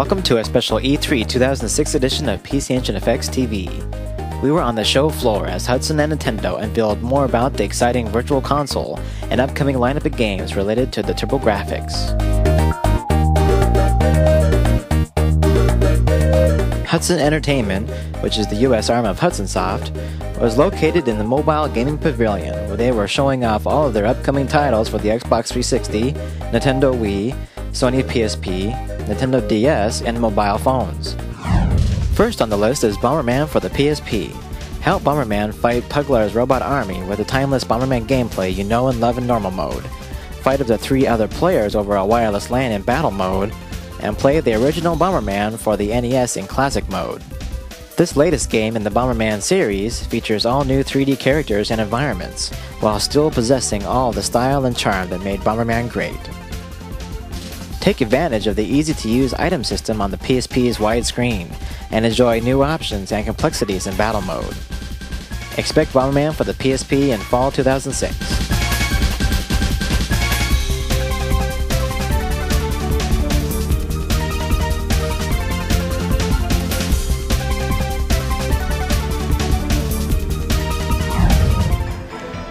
Welcome to a special E3 2006 edition of PcenginefxTV. We were on the show floor as Hudson and Nintendo unveiled more about the exciting Virtual Console and upcoming lineup of games related to the TurboGrafx. Hudson Entertainment, which is the US arm of Hudson Soft, was located in the Mobile Gaming Pavilion, where they were showing off all of their upcoming titles for the Xbox 360, Nintendo Wii, Sony PSP, Nintendo DS, and mobile phones. First on the list is Bomberman for the PSP. Help Bomberman fight Puglar's robot army with the timeless Bomberman gameplay you know and love in normal mode, fight up to 3 other players over a wireless LAN in battle mode, and play the original Bomberman for the NES in classic mode. This latest game in the Bomberman series features all new 3D characters and environments, while still possessing all the style and charm that made Bomberman great. Take advantage of the easy-to-use item system on the PSP's widescreen, and enjoy new options and complexities in battle mode. Expect Bomberman for the PSP in fall 2006.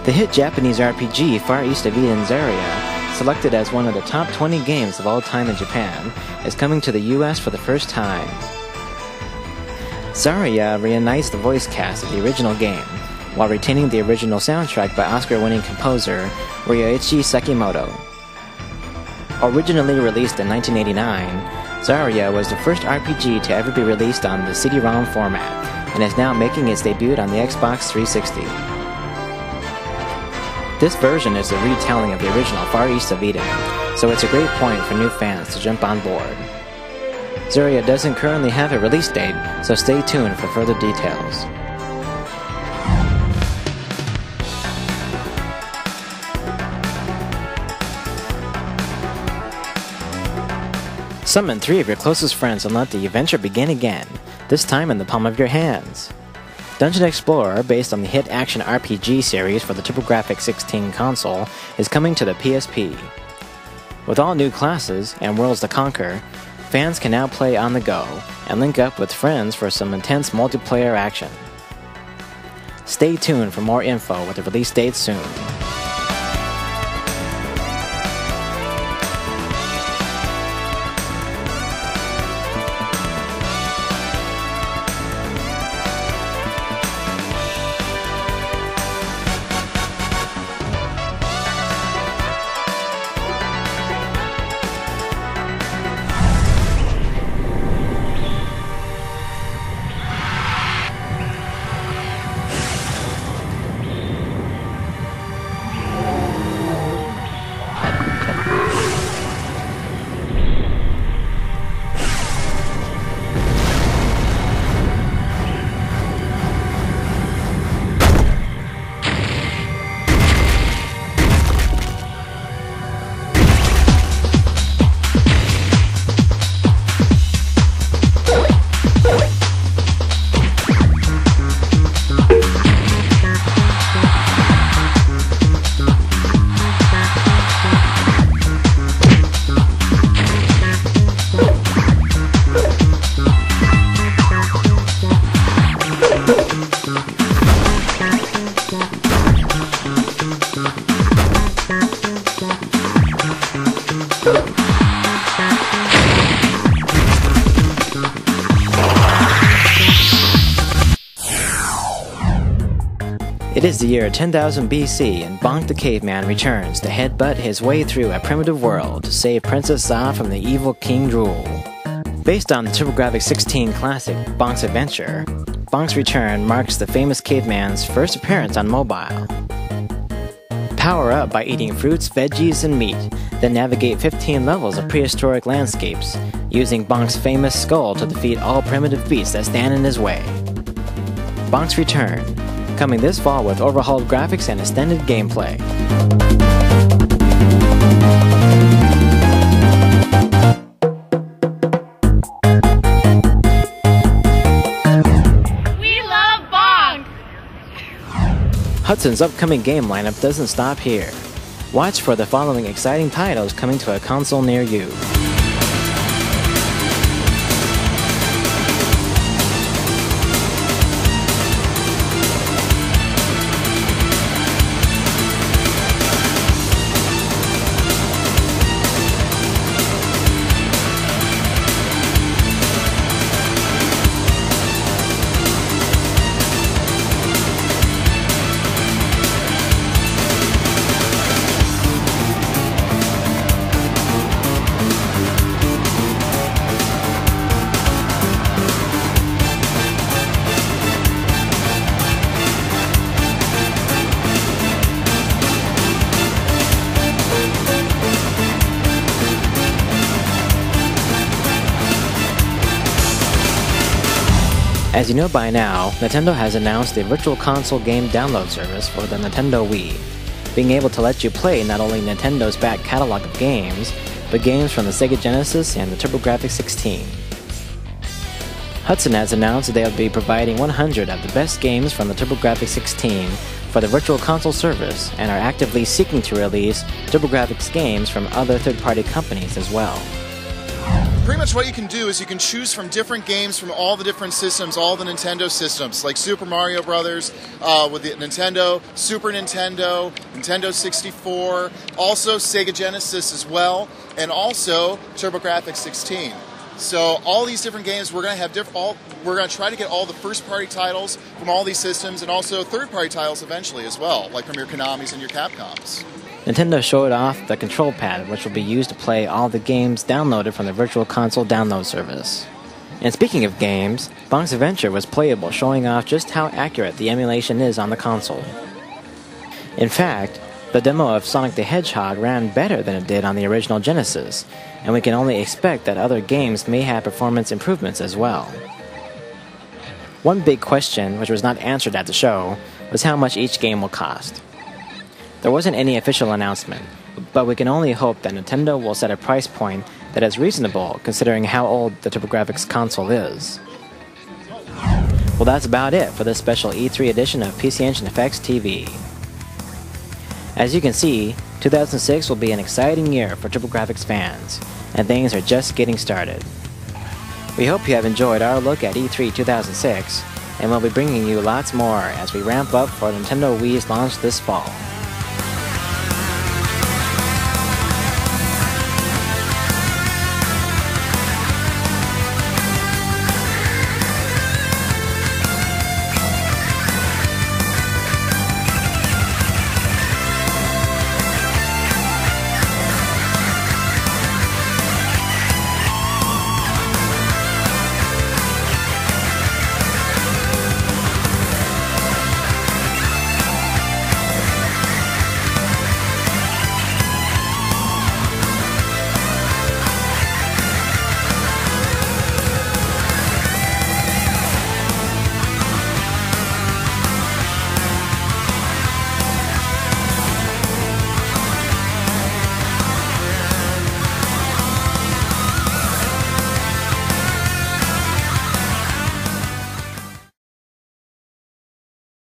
The hit Japanese RPG Far East of Eden Zarya, selected as one of the top 20 games of all time in Japan, is coming to the US for the first time. Zarya reunites the voice cast of the original game, while retaining the original soundtrack by Oscar-winning composer Ryoichi Sekimoto. Originally released in 1989, Zarya was the first RPG to ever be released on the CD-ROM format, and is now making its debut on the Xbox 360. This version is a retelling of the original Far East of Eden, so it's a great point for new fans to jump on board. Zarya doesn't currently have a release date, so stay tuned for further details. Summon 3 of your closest friends and let the adventure begin again, this time in the palm of your hands. Dungeon Explorer, based on the hit action RPG series for the TurboGrafx 16 console, is coming to the PSP. With all new classes and worlds to conquer, fans can now play on the go and link up with friends for some intense multiplayer action. Stay tuned for more info with the release date soon. It is the year 10,000 BC, and Bonk the Caveman returns to headbutt his way through a primitive world to save Princess Za from the evil King Drool. Based on the TurboGrafx 16 classic Bonk's Adventure, Bonk's return marks the famous caveman's first appearance on mobile. Power up by eating fruits, veggies, and meat, then navigate 15 levels of prehistoric landscapes, using Bonk's famous skull to defeat all primitive beasts that stand in his way. Bonk's Return, coming this fall with overhauled graphics and extended gameplay. We love Bonk! Hudson's upcoming game lineup doesn't stop here. Watch for the following exciting titles coming to a console near you. As you know by now, Nintendo has announced the Virtual Console game download service for the Nintendo Wii, being able to let you play not only Nintendo's back catalog of games, but games from the Sega Genesis and the TurboGrafx-16. Hudson has announced that they will be providing 100 of the best games from the TurboGrafx-16 for the Virtual Console service and are actively seeking to release TurboGrafx games from other third-party companies as well. Pretty much what you can do is you can choose from different games from all the different systems, all the Nintendo systems, like Super Mario Brothers with the Nintendo, Super Nintendo, Nintendo 64, also Sega Genesis as well, and also TurboGrafx-16. So all these different games, we're going to have we're going to try to get all the first-party titles from all these systems, and also third-party titles eventually as well, like from your Konamis and your Capcoms. Nintendo showed off the control pad, which will be used to play all the games downloaded from the Virtual Console download service. And speaking of games, Bonk's Adventure was playable, showing off just how accurate the emulation is on the console. In fact, the demo of Sonic the Hedgehog ran better than it did on the original Genesis, and we can only expect that other games may have performance improvements as well. One big question, which was not answered at the show, was how much each game will cost. There wasn't any official announcement, but we can only hope that Nintendo will set a price point that is reasonable considering how old the TurboGrafx console is. Well, that's about it for this special E3 edition of PcenginefxTV. As you can see, 2006 will be an exciting year for TurboGrafx fans, and things are just getting started. We hope you have enjoyed our look at E3 2006, and we'll be bringing you lots more as we ramp up for Nintendo Wii's launch this fall.